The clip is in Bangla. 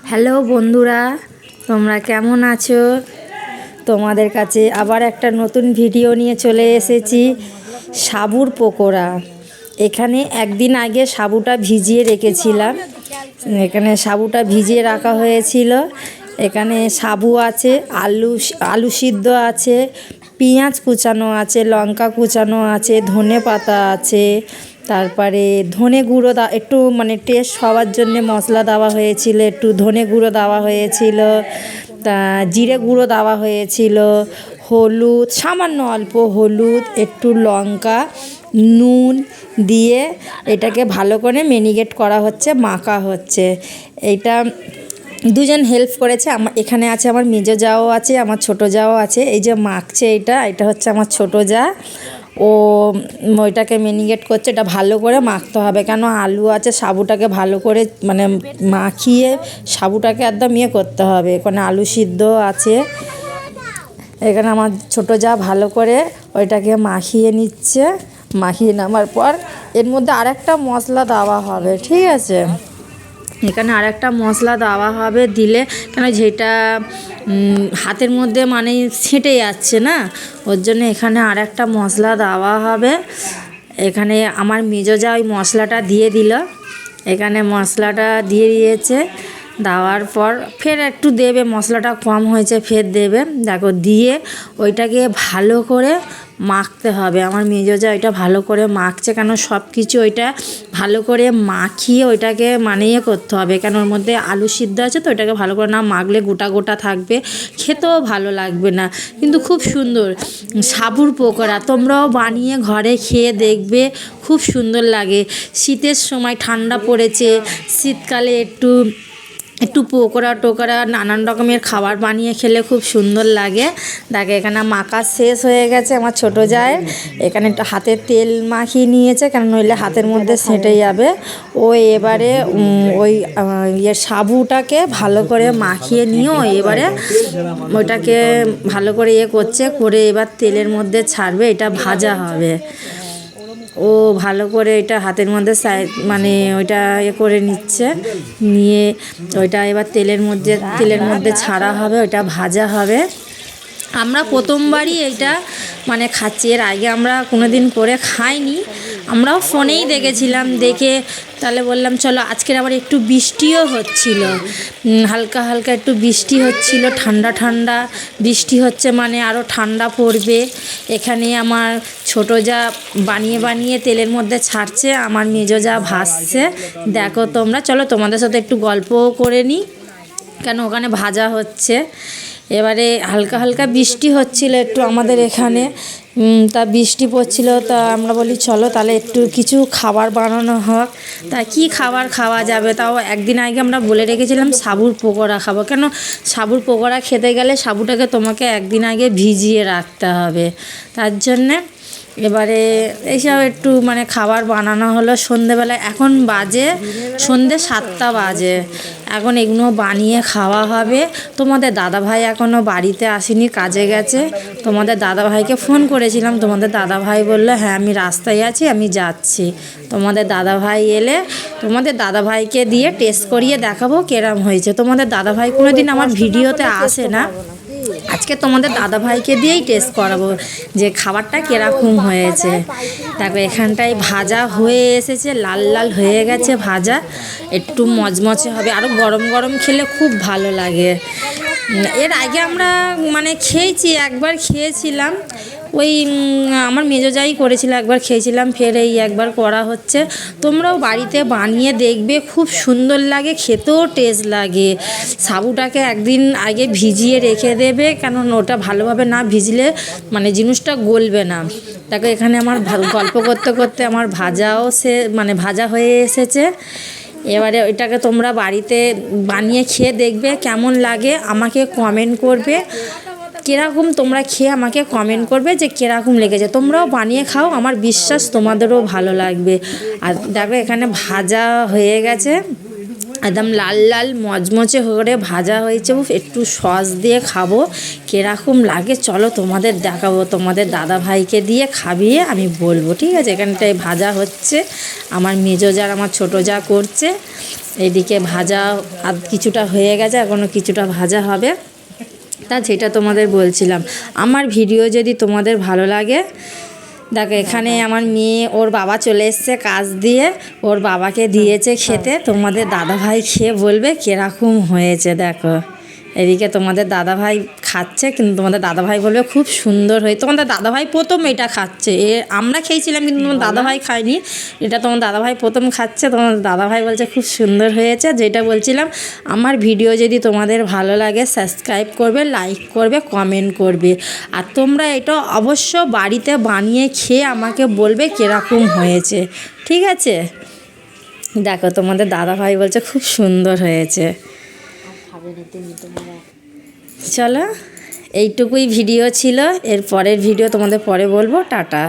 হ্যালো বন্ধুরা, তোমরা কেমন আছো? তোমাদের কাছে আবার একটা নতুন ভিডিও নিয়ে চলে এসেছি। সাবুর পকোড়া। এখানে একদিন আগে সাবুটা ভিজিয়ে রেখেছিলাম। এখানে সাবুটা ভিজিয়ে রাখা হয়েছিল। এখানে সাবু আছে, আলু সিদ্ধ আছে, পেঁয়াজ কুচানো আছে, লঙ্কা কুচানো আছে, ধনে পাতা আছে, তারপরে ধনে গুঁড়ো একটু টেস্ট হওয়ার জন্যে মশলা দেওয়া হয়েছিল, একটু ধনে গুঁড়ো দেওয়া হয়েছিল, তা জিরে গুঁড়ো দেওয়া হয়েছিল, হলুদ সামান্য অল্প হলুদ, একটু লঙ্কা, নুন দিয়ে এটাকে ভালো করে ম্যারিনেট করা হচ্ছে, মাখা হচ্ছে। এইটা দুজন হেল্প করেছে। এখানে আছে আমার মেজো জাও আছে, আমার ছোটো জাও আছে। এই যে মাখছে, এটা হচ্ছে আমার ছোটো জা। ও ওইটাকে ম্যারিনেট করছে। এটা ভালো করে মাখতে হবে, কেন আলু আছে, সাবুটাকে ভালো করে মাখিয়ে সাবুটাকে একদম করতে হবে। এখানে আলু সিদ্ধ আছে। এখানে আমার ছোটো জা ভালো করে ওইটাকে মাখিয়ে নিচ্ছে। মাখিয়ে নেওয়ার পর এর মধ্যে আরেকটা মশলা দেওয়া হবে, ঠিক আছে? এখানে আরেকটা মশলা দেওয়া হবে, দিলে কেন যেটা হাতের মধ্যে ছেঁটে যাচ্ছে না, ওর জন্য এখানে আরেকটা মশলা দেওয়া হবে। এখানে আমার মেজো যা ওই মশলাটা দিয়ে দিল। এখানে মশলাটা দিয়ে দিয়েছে। দেওয়ার পর ফের একটু দেবে, মশলাটা কম হয়েছে ফের দেবে। দেখো, দিয়ে ওইটাকে ভালো করে মাখতে হবে। আমার মেজো যা ওইটা ভালো করে মাখছে, কেন সব কিছু ওইটা ভালো করে মাখিয়ে ওইটাকে করতে হবে, কেন ওর মধ্যে আলু সিদ্ধ আছে, তো ওইটাকে ভালো করে না মাখলে গোটা গোটা থাকবে, খেতেও ভালো লাগবে না। কিন্তু খুব সুন্দর সাবুর পকোড়া, তোমরাও বানিয়ে ঘরে খেয়ে দেখবে, খুব সুন্দর লাগে। শীতের সময় ঠান্ডা পড়েছে, শীতকালে একটু একটু পকোড়া টোকোড়া নানান রকমের খাবার বানিয়ে খেলে খুব সুন্দর লাগে। দেখে এখানে মাখা শেষ হয়ে গেছে আমার ছোটো জায়ের। এখানে একটু হাতে তেল মাখিয়ে নিয়েছে, কেন নইলে হাতের মধ্যে সেঁটে যাবে। ও এবারে ওই সাবুটাকে ভালো করে মাখিয়ে নিয়েও এবারে ওইটাকে ভালো করে করছে, করে এবার তেলের মধ্যে ছাড়বে, এটা ভাজা হবে। ও ভালো করে এটা হাতের মধ্যে ওইটা করে নিচ্ছে, নিয়ে ওইটা এবার তেলের মধ্যে ছাড়া হবে, ওইটা ভাজা হবে। আমরা প্রথমবারই এইটা খাচ্ছি, এর আগে আমরা কোনো দিন করে খাইনি। আমরাও ফোনেই দেখেছিলাম, দেখে তাহলে বললাম চলো। আজকের আবার একটু বৃষ্টিও হচ্ছিল, হালকা হালকা একটু বৃষ্টি হচ্ছিল, ঠান্ডা ঠান্ডা বৃষ্টি হচ্ছে, আরও ঠান্ডা পড়বে। এখানে আমার ছোটো যা বানিয়ে বানিয়ে তেলের মধ্যে ছাড়ছে, আমার মেজো যা ভাসছে। দেখো তোমরা, চলো তোমাদের সাথে একটু গল্পও করে নিই, কেন ওখানে ভাজা হচ্ছে। এবারে হালকা হালকা বৃষ্টি হচ্ছিল একটু আমাদের এখানে, তা বৃষ্টি পড়ছিল, তা আমরা বলি চলো তাহলে একটু কিছু খাবার বানানো হোক। তা কি খাবার খাওয়া যাবে? তাও একদিন আগে আমরা বলে রেখেছিলাম সাবুর পকোড়া খাবো, কেন সাবুর পকোড়া খেতে গেলে সাবুটাকে তোমাকে একদিন আগে ভিজিয়ে রাখতে হবে। তার জন্যে এবারে এইসব একটু খাবার বানানো হলো সন্ধেবেলায়। এখন বাজে সন্ধে 7টা বাজে, এখন এগুলো বানিয়ে খাওয়া হবে। তোমাদের দাদাভাই এখনও বাড়িতে আসেনি, কাজে গেছে। তোমাদের দাদাভাইকে ফোন করেছিলাম, তোমাদের দাদাভাই বললো হ্যাঁ আমি রাস্তায় আছি, আমি যাচ্ছি। তোমাদের দাদাভাই এলে তোমাদের দাদাভাইকে দিয়ে টেস্ট করিয়ে দেখাবো কেরম হয়েছে। তোমাদের দাদাভাই কোনো দিন আমার ভিডিওতে আসে না, আজকে তোমাদের দাদাভাইকে দিয়েই টেস্ট করাবো যে খাবারটা কীরকম হয়েছে। তারপর এখানটায় ভাজা হয়ে এসেছে, লাল লাল হয়ে গেছে ভাজা, একটু মচমচে হবে, আরও গরম গরম খেলে খুব ভালো লাগে। এর আগে আমরা খেয়েছি, একবার খেয়েছিলাম, ওই আমার মেজো যাই করেছিল, একবার খেয়েছিলাম, ফের এই একবার করা হচ্ছে। তোমরাও বাড়িতে বানিয়ে দেখবে, খুব সুন্দর লাগে, খেতেও টেস্ট লাগে। সাবুটাকে একদিন আগে ভিজিয়ে রেখে দেবে, কারণ ওটা ভালোভাবে না ভিজলে জিনিসটা গলবে না। দেখো এখানে আমার গল্প করতে করতে আমার ভাজাও ভাজা হয়ে এসেছে। এবারে ওইটাকে তোমরা বাড়িতে বানিয়ে খেয়ে দেখবে কেমন লাগে, আমাকে কমেন্ট করবে। কীরকম তোমরা খেয়ে আমাকে কমেন্ট করবে যে কীরকম লেগেছে। তোমরাও বানিয়ে খাও, আমার বিশ্বাস তোমাদেরও ভালো লাগবে। আর দেখো এখানে ভাজা হয়ে গেছে, একদম লাল লাল মচমচে করে ভাজা হয়েছে। একটু সস দিয়ে খাবো, কীরকম লাগে চলো তোমাদের দেখাবো। তোমাদের দাদাভাইকে দিয়ে খাবিয়ে আমি বলবো, ঠিক আছে? এখানটায় ভাজা হচ্ছে, আমার মেজো যা আমার ছোটো যা করছে। এইদিকে ভাজা আধ কিছুটা হয়ে গেছে, এখনও কিছুটা ভাজা হবে। তা যেটা তোমাদের বলছিলাম, আমার ভিডিও যদি তোমাদের ভালো লাগে, দেখো এখানে আমার মেয়ে ওর বাবা চলে এসছে কাজ দিয়ে, ওর বাবাকে দিয়েছে খেতে। তোমাদের দাদাভাই খেয়ে বলবে কীরকম হয়েছে। দেখো এদিকে তোমাদের দাদাভাই খাচ্ছে, কিন্তু তোমাদের দাদাভাই বলবে খুব সুন্দর হয়েছে। তোমাদের দাদাভাই প্রথম এটা খাচ্ছে, আমরা খেয়েছিলাম কিন্তু তোমার দাদাভাই খায়নি, এটা তোমার দাদাভাই প্রথম খাচ্ছে। তোমার দাদাভাই বলছে খুব সুন্দর হয়েছে। যেটা বলছিলাম, আমার ভিডিও যদি তোমাদের ভালো লাগে সাবস্ক্রাইব করবে, লাইক করবে, কমেন্ট করবে। আর তোমরা এটা অবশ্য বাড়িতে বানিয়ে খেয়ে আমাকে বলবে কীরকম হয়েছে, ঠিক আছে? দেখো তোমাদের দাদাভাই বলছে খুব সুন্দর হয়েছে। চলো, এইটুকুই ভিডিও ছিল, এর পরের ভিডিও তোমাদের পরে বলবো। টাটা।